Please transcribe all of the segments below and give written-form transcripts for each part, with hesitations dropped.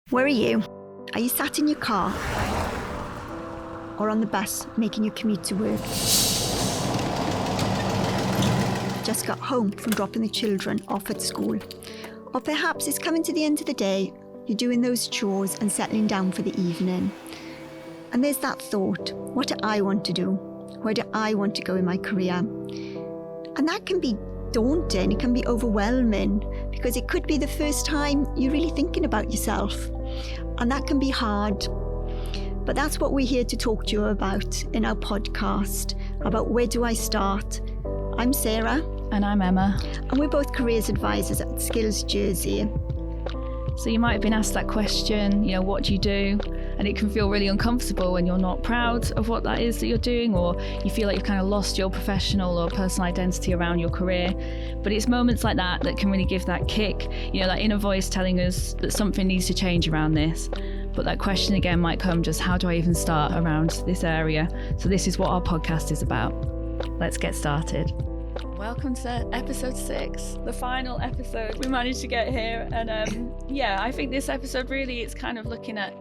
Where are you? Are you sat in your car or on the bus making your commute to work? Just got home from dropping the children off at school. Or perhaps it's coming to the end of the day, you're doing those chores and settling down for the evening. And there's that thought, what do I want to do? Where do I want to go in my career? And that can be daunting, it can be overwhelming, because it could be the first time you're really thinking about yourself. And that can be hard. But that's what we're here to talk to you about in our podcast, about where do I start? I'm Sarah. And I'm Emma. And we're both careers advisors at Skills Jersey. So you might have been asked that question, what do you do? And it can feel really uncomfortable when you're not proud of what that is that you're doing, or you feel like you've kind of lost your professional or personal identity around your career. But it's moments like that that can really give that kick, that inner voice telling us that something needs to change around this. But that question again might come, just how do I even start around this area? So this is what our podcast is about. Let's get started. Welcome to episode 6, the final episode. We managed to get here. And I think this episode really is kind of looking at,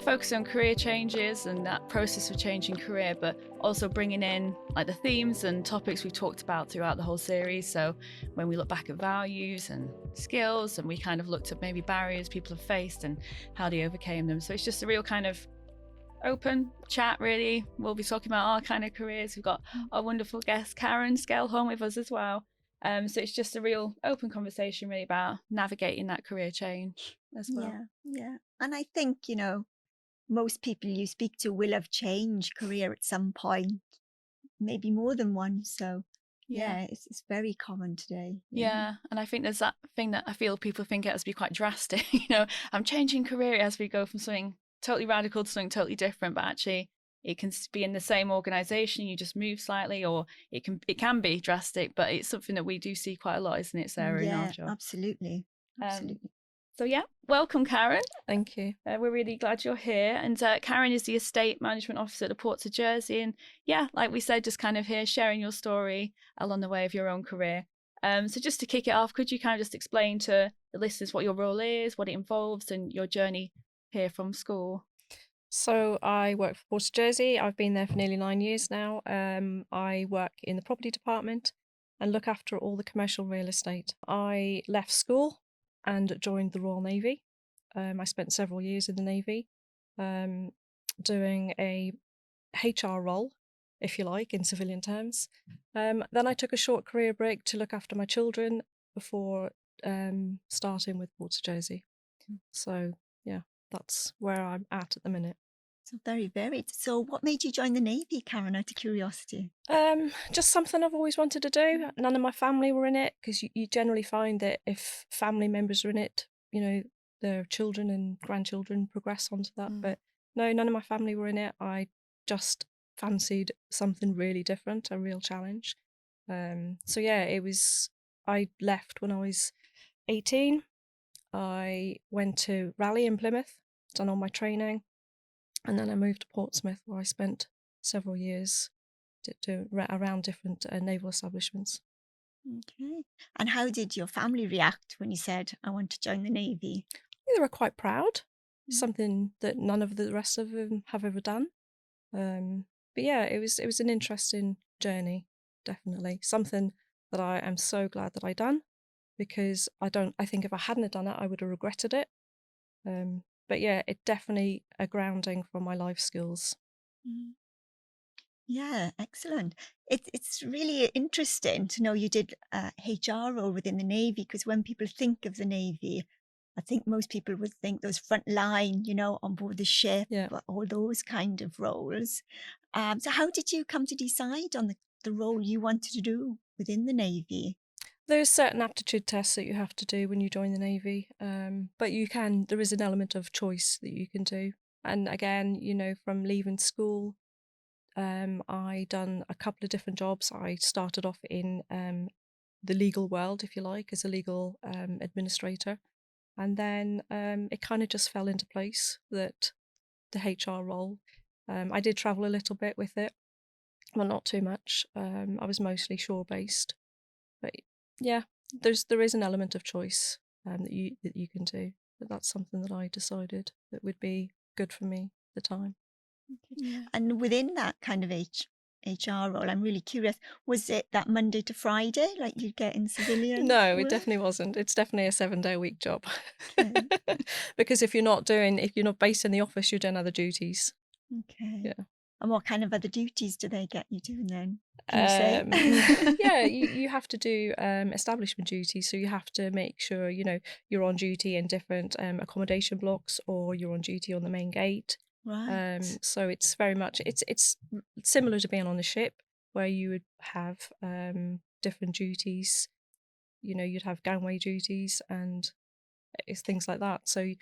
focusing on career changes and that process of changing career, but also bringing in like the themes and topics we've talked about throughout the whole series. So when we look back at values and skills, and we kind of looked at maybe barriers people have faced and how they overcame them. So it's just a real kind of open chat, really. We'll be talking about our kind of careers. We've got our wonderful guest Karen Skelhorn with us as well. So it's just a real open conversation really about navigating that career change as well. Yeah. And I think, most people you speak to will have changed career at some point, maybe more than one. So it's very common today. Yeah. And I think there's that thing that I feel people think it has to be quite drastic. I'm changing career as we go from something totally radical to something totally different, but actually it can be in the same organization, you just move slightly, or it can be drastic, but it's something that we do see quite a lot, isn't it, Sarah, in our job? Absolutely. So welcome, Karen. Thank you. We're really glad you're here. And Karen is the estate management officer at the Ports of Jersey, and like we said, just kind of here sharing your story along the way of your own career. So just to kick it off, could you kind of just explain to the listeners what your role is, what it involves, and your journey here from school? So I work for Port of Jersey. I've been there for nearly 9 years now. I work in the property department and look after all the commercial real estate. I left school and joined the Royal Navy. I spent several years in the Navy doing a HR role, if you like, in civilian terms. Then I took a short career break to look after my children before starting with Port of Jersey. So that's where I'm at the minute. So very varied. So what made you join the Navy, Karen, out of curiosity? Just something I've always wanted to do. None of my family were in it, because you generally find that if family members are in it, their children and grandchildren progress onto that. But no, none of my family were in it. I just fancied something really different, a real challenge. It was, I left when I was 18. I went to Raleigh in Plymouth, done all my training, and then I moved to Portsmouth, where I spent several years around different naval establishments. Okay. And how did your family react when you said, I want to join the Navy? They were quite proud, something that none of the rest of them have ever done. It was an interesting journey, definitely. Something that I am so glad that I done, because I think if I hadn't done it, I would have regretted it. It definitely a grounding for my life skills. Yeah, excellent. It's really interesting to know you did HR role within the Navy, because when people think of the Navy, I think most people would think those front line, on board the ship, all those kind of roles. So how did you come to decide on the role you wanted to do within the Navy? There's certain aptitude tests that you have to do when you join the Navy, but there is an element of choice that you can do. And again, from leaving school, I done a couple of different jobs. I started off in the legal world, if you like, as a legal administrator. And then it kind of just fell into place that the HR role, I did travel a little bit with it, well, not too much. I was mostly shore-based. But there is an element of choice that you can do. But that's something that I decided that would be good for me at the time. Yeah. And within that kind of HR role, I'm really curious, was it that Monday to Friday like you'd get in civilian No, it work? definitely wasn't. It's definitely a 7-day-a-week job. Okay. Because if you're not based in the office, you're doing other duties. Okay. Yeah. And what kind of other duties do they get you doing then? Can you say? Yeah, you have to do establishment duties. So you have to make sure, you're on duty in different accommodation blocks, or you're on duty on the main gate. Right. So it's very much, it's similar to being on a ship, where you would have different duties. You'd have gangway duties and it's things like that. So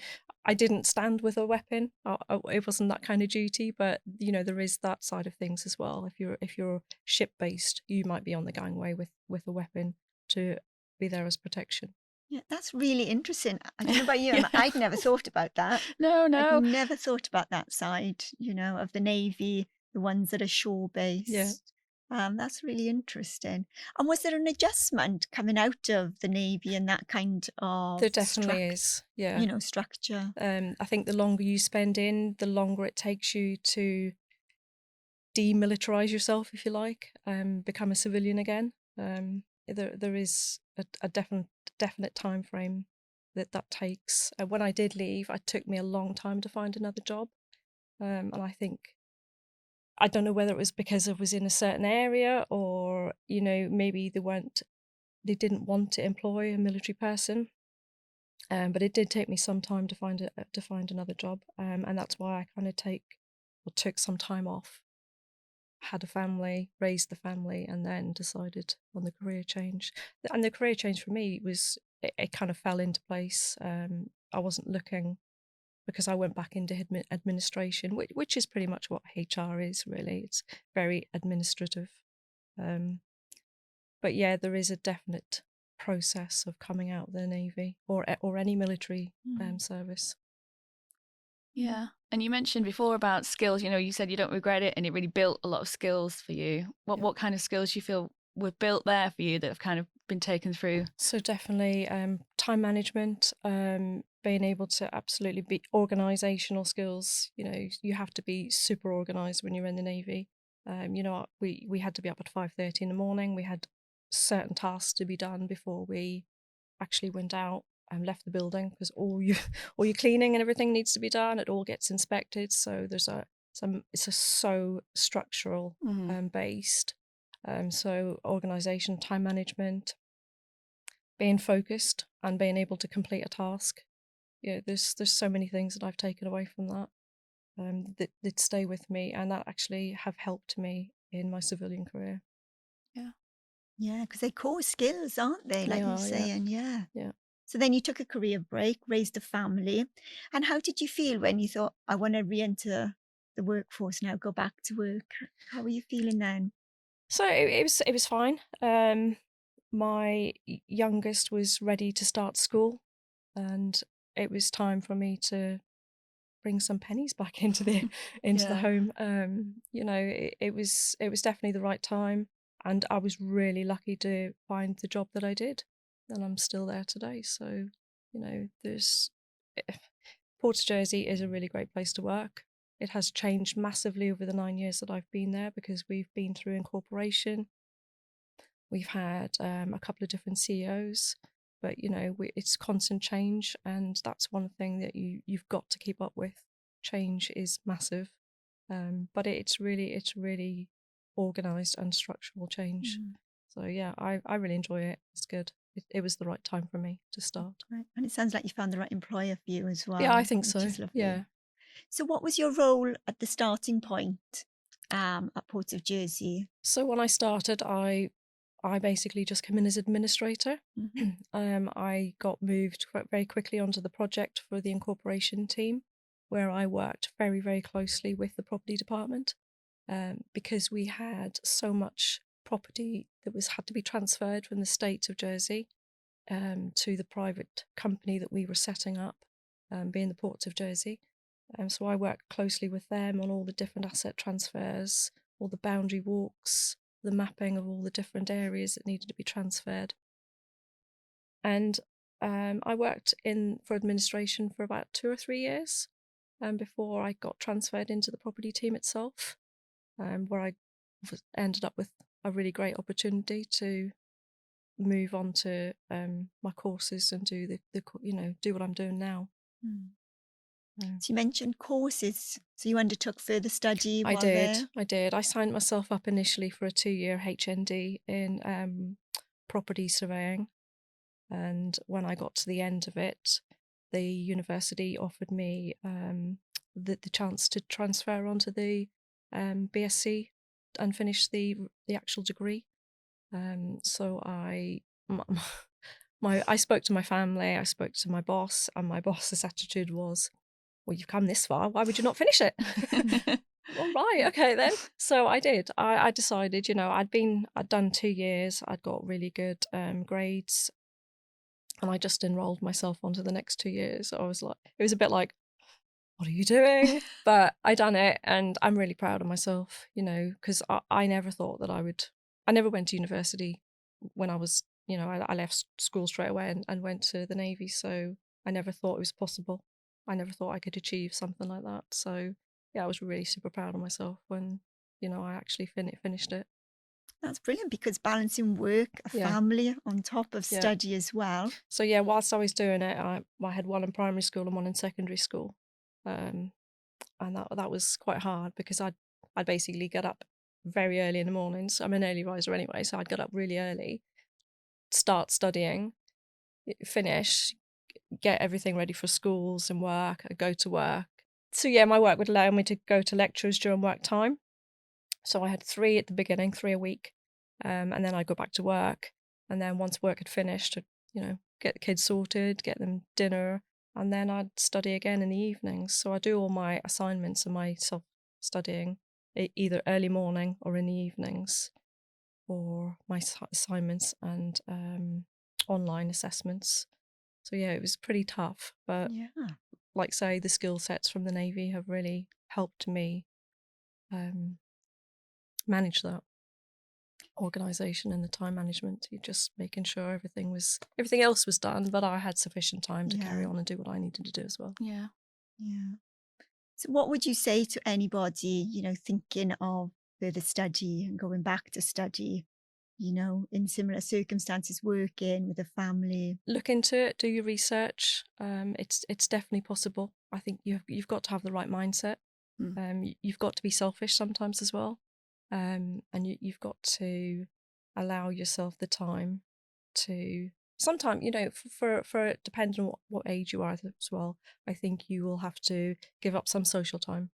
I didn't stand with a weapon. It wasn't that kind of duty, but there is that side of things as well. If you're ship based, you might be on the gangway with a weapon to be there as protection. Yeah, that's really interesting. I don't know about you, Yeah. I'd never thought about that. No, I'd no. never thought about that side, of the Navy, the ones that are shore Yeah, based. That's really interesting. And was there an adjustment coming out of the Navy and that kind of there definitely is. Yeah. structure? I think the longer you spend in, the longer it takes you to demilitarize yourself, if you like, become a civilian again. There is a definite time frame that takes. When I did leave, it took me a long time to find another job, and I don't know whether it was because I was in a certain area, or maybe they didn't want to employ a military person. But it did take me some time to find another job, and that's why I kind of took some time off, had a family, raised the family, and then decided on the career change. And the career change for me was, it kind of fell into place. I wasn't looking, because I went back into administration, which is pretty much what HR is, really. It's very administrative. But yeah, there is a definite process of coming out of the Navy or any military service. Yeah. And you mentioned before about skills, you said you don't regret it, and it really built a lot of skills for you. What kind of skills do you feel were built there for you that have kind of been taken through? So definitely time management, being able to absolutely be organizational skills. You have to be super organized when you're in the Navy. We had to be up at 5:30 in the morning. We had certain tasks to be done before we actually went out and left the building, because all your cleaning and everything needs to be done. It all gets inspected. So it's so structural based. So organization, time management, being focused, and being able to complete a task. There's so many things that I've taken away from that, that stay with me, and that actually have helped me in my civilian career. Yeah. Yeah, because they're core skills, aren't they? They Like you're are, yeah. saying, yeah. Yeah. So then you took a career break, raised a family. And how did you feel when you thought, I want to re enter the workforce now, go back to work? How were you feeling then? So it was fine. My youngest was ready to start school, and it was time for me to bring some pennies back into the Yeah. home. It was definitely the right time, and I was really lucky to find the job that I did, and I'm still there today. So, there's Port of Jersey is a really great place to work. It has changed massively over the 9 years that I've been there, because we've been through incorporation. We've had a couple of different CEOs, but it's constant change, and that's one thing that you've got to keep up with. Change is massive, but it's really organised and structural change. So yeah, I really enjoy it. It's good. It was the right time for me to start. Right. And it sounds like you found the right employer for you as well. Yeah, I think which so. is lovely. Yeah. So what was your role at the starting point at Port of Jersey? So when I started, I basically just came in as administrator. I got moved very quickly onto the project for the incorporation team, where I worked very, very closely with the property department, because we had so much property that had to be transferred from the state of Jersey to the private company that we were setting up, being the Ports of Jersey. So I worked closely with them on all the different asset transfers, all the boundary walks, the mapping of all the different areas that needed to be transferred. And I worked for administration for about 2 or 3 years before I got transferred into the property team itself, where I ended up with a really great opportunity to move on to my courses and do do what I'm doing now. Mm. Mm. So you mentioned courses. So you undertook further study I while did. there? I did. I signed myself up initially for a 2-year HND in property surveying, and when I got to the end of it, the university offered me the chance to transfer onto the BSc and finish the actual degree. So I spoke to my family, I spoke to my boss, and my boss's attitude was, "Well, you've come this far. Why would you not finish it?" All right, okay then. So I did. I decided, I'd done 2 years. I'd got really good grades, and I just enrolled myself onto the next 2 years. I was like, it was a bit like, what are you doing? But I done it, and I'm really proud of myself, because I never thought that I never went to university when I was, I left school straight away and went to the Navy. So I never thought it was possible. I never thought I could achieve something like that. So yeah, I was really super proud of myself when, I actually finished it. That's brilliant, because balancing work, a Yeah. family on top of Yeah. study as well. So yeah, whilst I was doing it, I had one in primary school and one in secondary school. And that was quite hard because I'd basically get up very early in the mornings. I'm an early riser anyway, so I'd get up really early, start studying, finish, get everything ready for schools and work, I'd go to work. So yeah, my work would allow me to go to lectures during work time. So I had 3 at the beginning, 3 a week, and then I'd go back to work. And then once work had finished, I'd, get the kids sorted, get them dinner, and then I'd study again in the evenings. So I do all my assignments and my self-studying either early morning or in the evenings, or my assignments and online assessments. So yeah, it was pretty tough, but Yeah. like say, the skill sets from the Navy have really helped me manage that organisation and the time management. You're just making sure everything else was done, but I had sufficient time to carry on and do what I needed to do as well. Yeah. Yeah. So what would you say to anybody, thinking of further study and going back to study, in similar circumstances, working with a family? Look into it, do your research. It's definitely possible. I think you've got to have the right mindset. You've got to be selfish sometimes as well, and you've got to allow yourself the time to. Sometimes, for depending on what age you are as well, I think you will have to give up some social time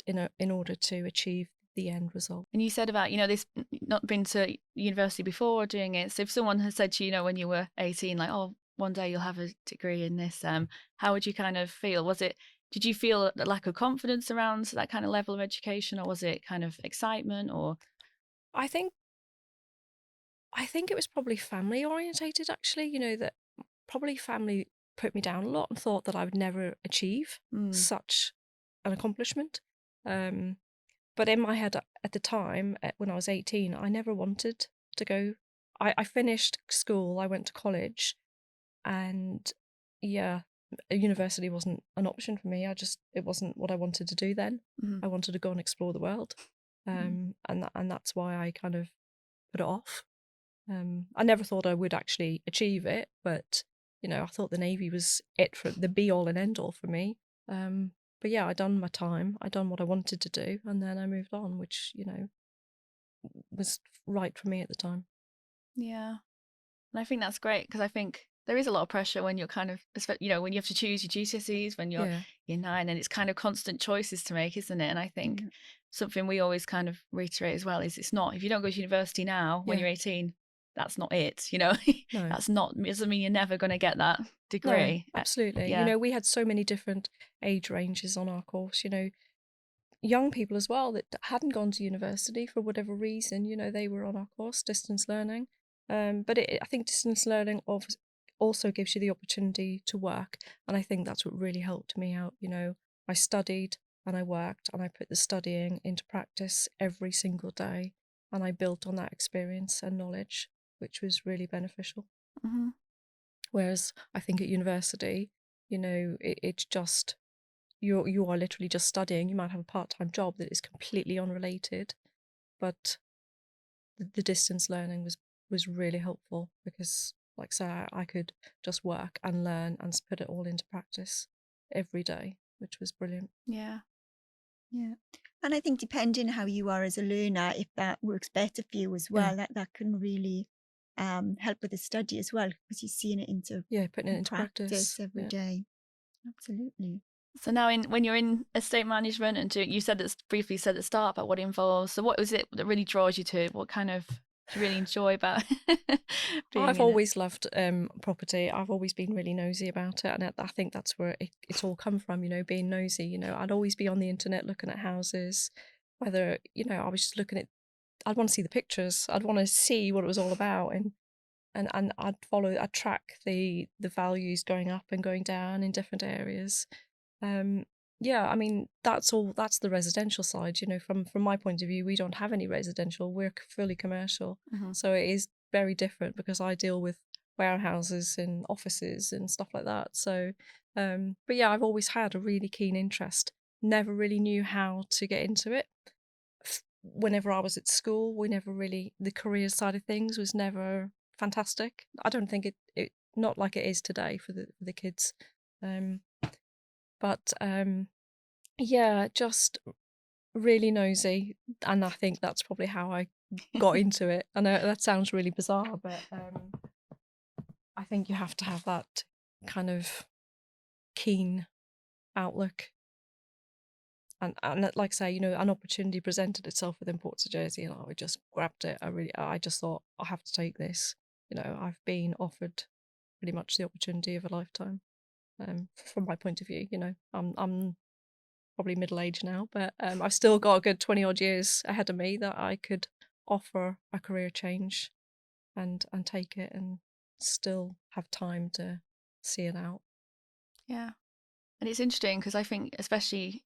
in order to achieve the end result. And you said about, this not been to university before or doing it. So if someone had said to you, when you were 18, like, oh, one day you'll have a degree in this, how would you kind of feel? Did you feel a lack of confidence around that kind of level of education, or was it kind of excitement? Or I think it was probably family orientated, actually, that probably family put me down a lot and thought that I would never achieve such an accomplishment. But in my head at the time, when I was 18, I never wanted to go. I finished school, I went to college, and yeah, a university wasn't an option for me. It wasn't what I wanted to do then. I wanted to go and explore the world. And that's why I kind of put it off. I never thought I would actually achieve it, but I thought the Navy was it for the be all and end all for me. But yeah, I'd done my time, I'd done what I wanted to do, and then I moved on, which was right for me at the time. yeah, and I think that's great, because I think there is a lot of pressure when you're kind of, when you have to choose your GCSEs when you're 9, and it's kind of constant choices to make, isn't it? And I think something we always kind of reiterate as well is, it's not, if you don't go to university now when you're 18, that's not it. No. That's not, doesn't mean you're never going to get that degree. No, absolutely. Yeah. We had so many different age ranges on our course. Young people as well that hadn't gone to university for whatever reason. They were on our course, distance learning. But I think distance learning also gives you the opportunity to work, and I think that's what really helped me out. I studied and I worked, and I put the studying into practice every single day, and I built on that experience and knowledge, which was really beneficial. Whereas I think at university, it's just you are literally just studying. You might have a part-time job that is completely unrelated, but the distance learning was really helpful because, like I say, I could just work and learn and put it all into practice every day, which was brilliant. Yeah. Yeah. And I think depending how you are as a learner, if that works better for you as well, that can really help with the study as well, because you're seeing it Putting it into practice every day. Absolutely. So now, when you're in estate management and you said that briefly said at the start about what it involves. So what is it that really draws you to it? What kind of do you really enjoy about being I've in always loved property. I've always been really nosy about it, and I think that's where it's all come from. Being nosy. I'd always be on the internet looking at houses. Whether I was just looking at, I'd want to see the pictures. I'd want to see what it was all about, and I'd track the values going up and going down in different areas. Yeah, I mean that's the residential side. From my point of view, we don't have any residential. We're fully commercial, so it is very different because I deal with warehouses and offices and stuff like that. So, but yeah, I've always had a really keen interest. Never really knew how to get into it. Whenever I was at school, the career side of things was never fantastic. I don't think it not like it is today for the kids. But yeah, just really nosy, and I think that's probably how I got into it. I know that sounds really bizarre, but I think you have to have that kind of keen outlook. And like I say, an opportunity presented itself within Ports of Jersey, and I just grabbed it. I just thought I have to take this. I've been offered pretty much the opportunity of a lifetime. From my point of view, I'm probably middle-aged now, but I've still got a good 20 odd years ahead of me that I could offer a career change and take it and still have time to see it out. Yeah. And it's interesting because I think, especially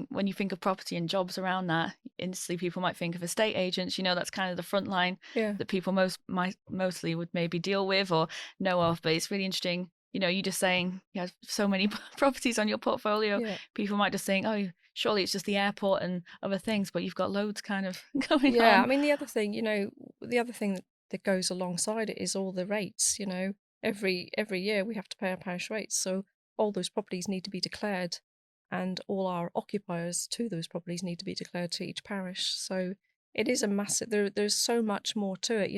when you think of property and jobs around that, instantly people might think of estate agents. That's kind of the front line that people mostly would maybe deal with or know of. But it's really interesting. You just saying you have so many properties on your portfolio. Yeah. People might just think, oh, surely it's just the airport and other things, but you've got loads kind of going on. Yeah, I mean the other thing that goes alongside it is all the rates. Every year we have to pay our parish rates, so all those properties need to be declared, and all our occupiers to those properties need to be declared to each parish. So it is a massive. There's so much more to it.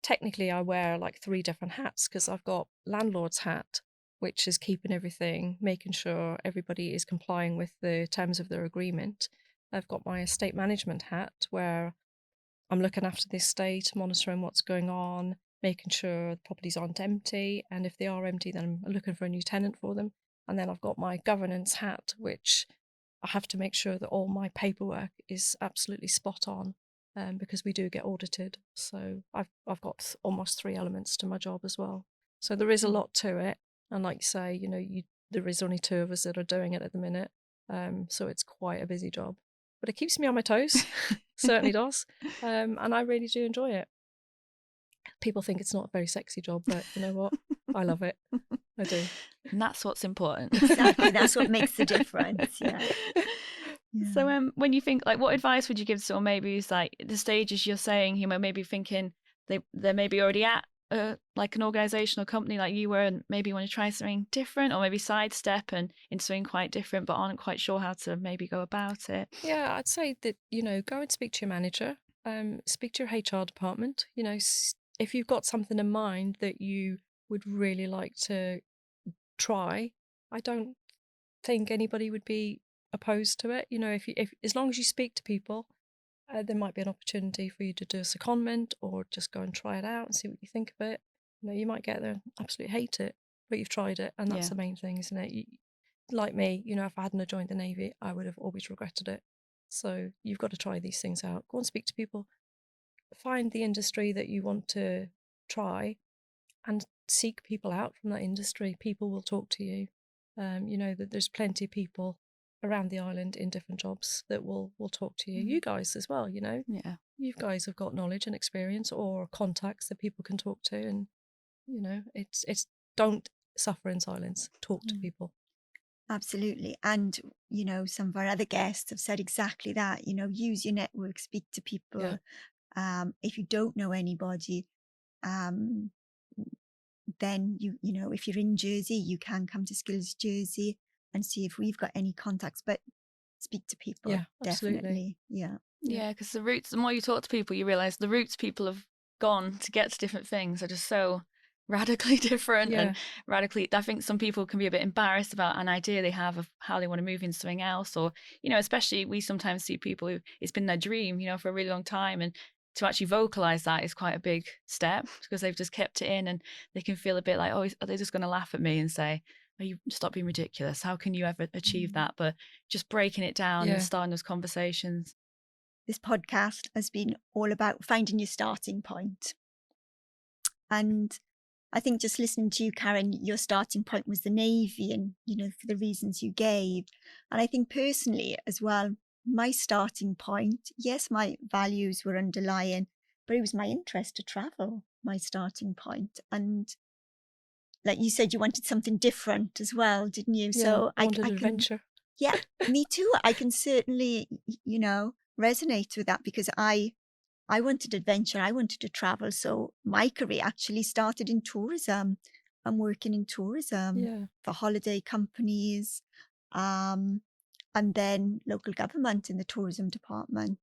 Technically I wear like 3 different hats because I've got landlord's hat, which is keeping everything, making sure everybody is complying with the terms of their agreement. I've got my estate management hat where I'm looking after the estate, monitoring what's going on, making sure the properties aren't empty, and if they are empty, then I'm looking for a new tenant for them. And then I've got my governance hat, which I have to make sure that all my paperwork is absolutely spot on, because we do get audited. So I've got almost 3 elements to my job as well. So there is a lot to it, and like you say, there is only 2 of us that are doing it at the minute, so it's quite a busy job. But it keeps me on my toes, certainly does, and I really do enjoy it. People think it's not a very sexy job, but you know what? I love it. I do. And that's what's important. Exactly, that's what makes the difference. Yeah. So when you think, like, what advice would you give to, or maybe it's like the stages you're saying, maybe thinking they're maybe already at like an organization or company like you were, and maybe want to try something different, or maybe sidestep and into something quite different, but aren't quite sure how to maybe go about it? Yeah, I'd say that, go and speak to your manager, speak to your HR department. If you've got something in mind that you would really like to try, I don't think anybody would be opposed to it. If as long as you speak to people, there might be an opportunity for you to do a secondment or just go and try it out and see what you think of it. You might get there and absolutely hate it, but you've tried it, and that's the main thing, isn't it? Like me, if I hadn't joined the Navy, I would have always regretted it. So you've got to try these things out. Go and speak to people. Find the industry that you want to try and seek people out from that industry. People will talk to you. That there's plenty of people around the island in different jobs that will talk to you. You guys as well, Yeah. You guys have got knowledge and experience or contacts that people can talk to, and it's don't suffer in silence. Talk to people. Absolutely. And, some of our other guests have said exactly that, use your network, speak to people. Yeah. If you don't know anybody, um, then if you're in Jersey, you can come to Skills Jersey and see if we've got any contacts, but speak to people. Yeah, absolutely. Definitely. Yeah. Yeah, because the more you talk to people, you realise the routes people have gone to get to different things are just so radically different and radically. I think some people can be a bit embarrassed about an idea they have of how they want to move into something else, or especially we sometimes see people who it's been their dream, for a really long time, and to actually vocalize that is quite a big step because they've just kept it in, and they can feel a bit like, oh, are they just going to laugh at me and say, oh, you stop being ridiculous? How can you ever achieve that? But just breaking it down and starting those conversations. This podcast has been all about finding your starting point. And I think just listening to you, Karen, your starting point was the Navy and, for the reasons you gave. And I think personally as well, my starting point, yes, my values were underlying, but it was my interest to travel, my starting point. And like you said, you wanted something different as well, didn't you? Yeah, So I wanted adventure. Yeah, me too. I can certainly, resonate with that because I wanted adventure. I wanted to travel. So my career actually started in tourism. I'm working in tourism for holiday companies, and then local government in the tourism department.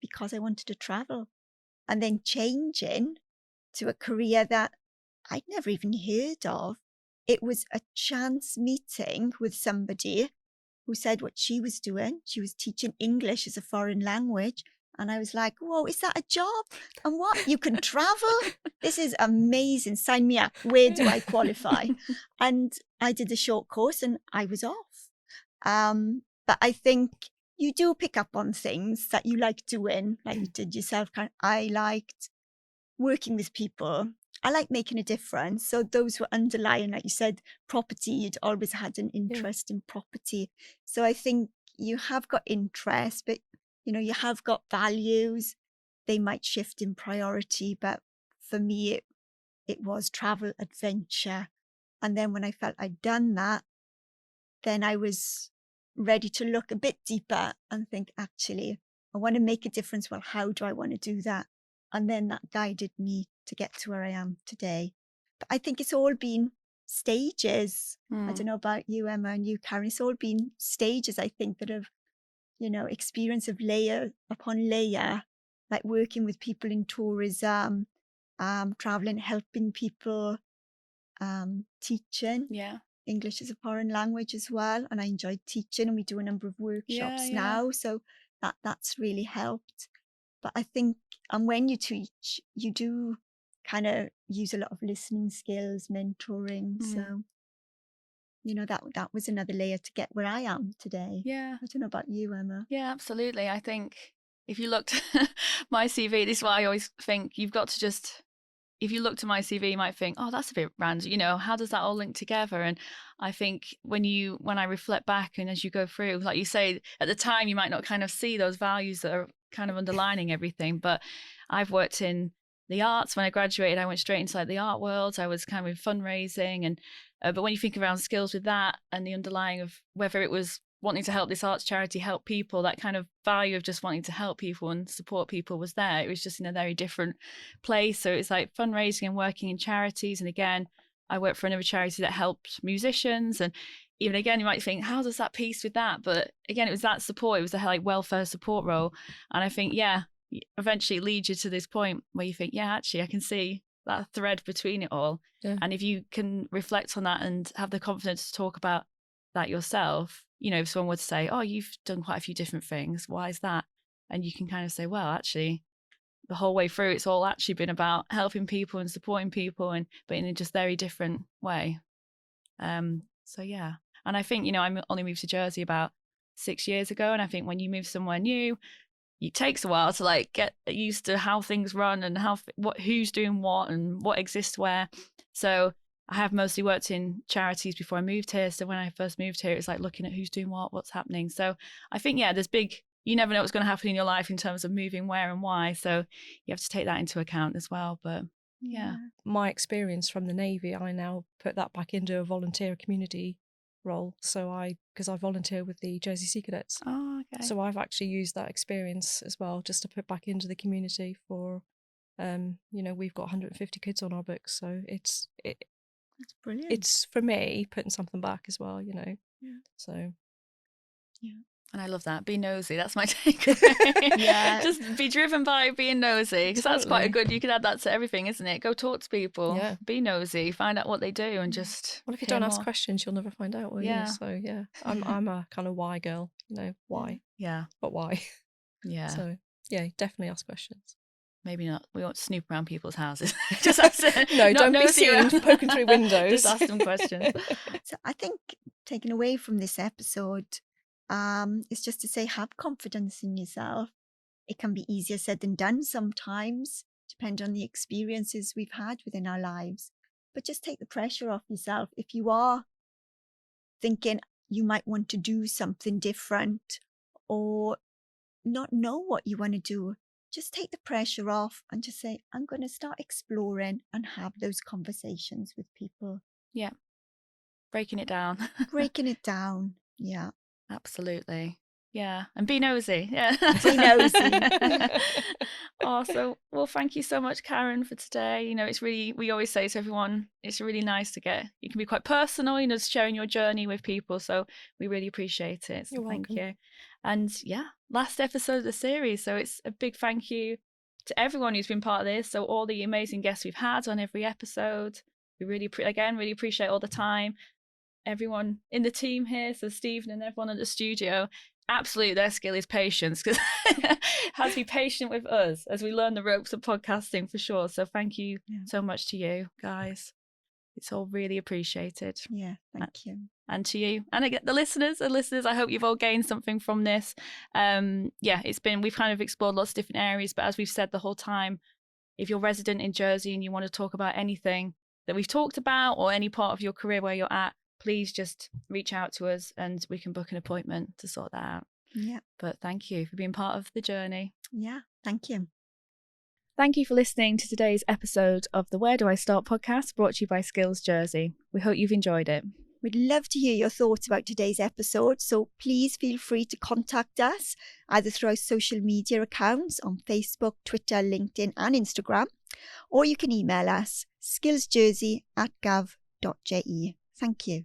Because I wanted to travel, and then changing to a career that I'd never even heard of. It was a chance meeting with somebody who said what she was doing. She was teaching English as a foreign language. And I was like, whoa, is that a job? And what? You can travel? This is amazing. Sign me up. Where do I qualify? And I did a short course and I was off. But I think you do pick up on things that you like doing, like you did yourself. I liked working with people. I like making a difference. So those were underlying, like you said, property. You'd always had an interest in property. So I think you have got interest, but you have got values. They might shift in priority, but for me, it was travel, adventure. And then when I felt I'd done that, then I was ready to look a bit deeper and think, actually, I want to make a difference. Well, how do I want to do that? And then that guided me to get to where I am today. But I think it's all been stages. I don't know about you, Emma, and you, Karen. It's all been stages, I think, that have, experience of layer upon layer, like working with people in tourism, traveling, helping people, teaching. Yeah. English as a foreign language as well. And I enjoyed teaching, and we do a number of workshops now. So that's really helped. But I think, and when you teach, you do kind of use a lot of listening skills, mentoring. So, that was another layer to get where I am today. Yeah. I don't know about you, Emma. Yeah, absolutely. I think if you looked at my CV, this is why I always think you've got to just, if you looked at my CV, you might think, oh, that's a bit random. How does that all link together? And I think when I reflect back and as you go through, like you say, at the time, you might not kind of see those values that are kind of underlining everything. But I've worked in the arts. When I graduated, I went straight into like the art world. I was kind of in fundraising. And but when you think around skills with that and the underlying of whether it was wanting to help this arts charity help people, that kind of value of just wanting to help people and support people was there. It was just in a very different place. So it's like fundraising and working in charities. And again, I work for another charity that helped musicians. And even again, you might think, how does that piece with that? But again, it was that support. It was the like welfare support role. And I think, eventually it leads you to this point where you think, actually, I can see that thread between it all. Yeah. And if you can reflect on that and have the confidence to talk about that yourself, if someone would say, oh, you've done quite a few different things, why is that? And you can kind of say, well, actually, the whole way through, it's all actually been about helping people and supporting people, but in a just very different way. So yeah. And I think, I only moved to Jersey about 6 years ago. And I think when you move somewhere new, it takes a while to like get used to how things run and who's doing what and what exists where. So I have mostly worked in charities before I moved here. So when I first moved here, it's like looking at who's doing what's happening. So I think, you never know what's going to happen in your life in terms of moving where and why. So you have to take that into account as well. But Yeah. My experience from the Navy, I now put that back into a volunteer community role. So because I volunteer with the Jersey Sea Cadets. Oh, okay. So I've actually used that experience as well, just to put back into the community for, we've got 150 kids on our books. So That's brilliant. it's for me putting something back as well, Yeah. So. Yeah. And I love that. Be nosy. That's my takeaway. Yeah. Just be driven by being nosy, because that's quite a Totally. good, you could add that to everything, isn't it? Go talk to people. Yeah. Be nosy. Find out what they do and just Well, if you hear don't ask more. questions, you'll never find out, will Yeah. you? So yeah, I'm a kind of why girl, why, Yeah. but why? Yeah. So yeah, definitely ask questions. Maybe not. We won't snoop around people's houses. Just ask them. No, Not don't be nosy seen around. poking through windows. Just ask them questions. So I think taking away from this episode is just to say, have confidence in yourself. It can be easier said than done sometimes, depending on the experiences we've had within our lives. But just take the pressure off yourself. If you are thinking you might want to do something different or not know what you want to do, just take the pressure off and just say, I'm going to start exploring and have those conversations with people. Yeah. Breaking it down. Breaking it down. Yeah. Absolutely. Yeah. And be nosy. Yeah. Be nosy. Awesome. Well, thank you so much, Karen, for today. It's really, we always say to everyone, it's really nice to you can be quite personal, just sharing your journey with people. So we really appreciate it. So You're thank welcome. you. And yeah, last episode of the series. So it's a big thank you to everyone who's been part of this. So all the amazing guests we've had on every episode. We really appreciate all the time. Everyone in the team here, so Stephen and everyone at the studio, absolutely their skill is patience, because has to be patient with us as we learn the ropes of podcasting for sure. So thank you so much to you guys. It's all really appreciated. Yeah, thank you. And to you, and again, the listeners, I hope you've all gained something from this. We've kind of explored lots of different areas, but as we've said the whole time, if you're resident in Jersey and you want to talk about anything that we've talked about or any part of your career where you're at, please just reach out to us and we can book an appointment to sort that out. Yeah. But thank you for being part of the journey. Yeah, thank you. Thank you for listening to today's episode of the Where Do I Start podcast, brought to you by Skills Jersey. We hope you've enjoyed it. We'd love to hear your thoughts about today's episode, so please feel free to contact us either through our social media accounts on Facebook, Twitter, LinkedIn and Instagram, or you can email us skillsjersey@gov.je. Thank you.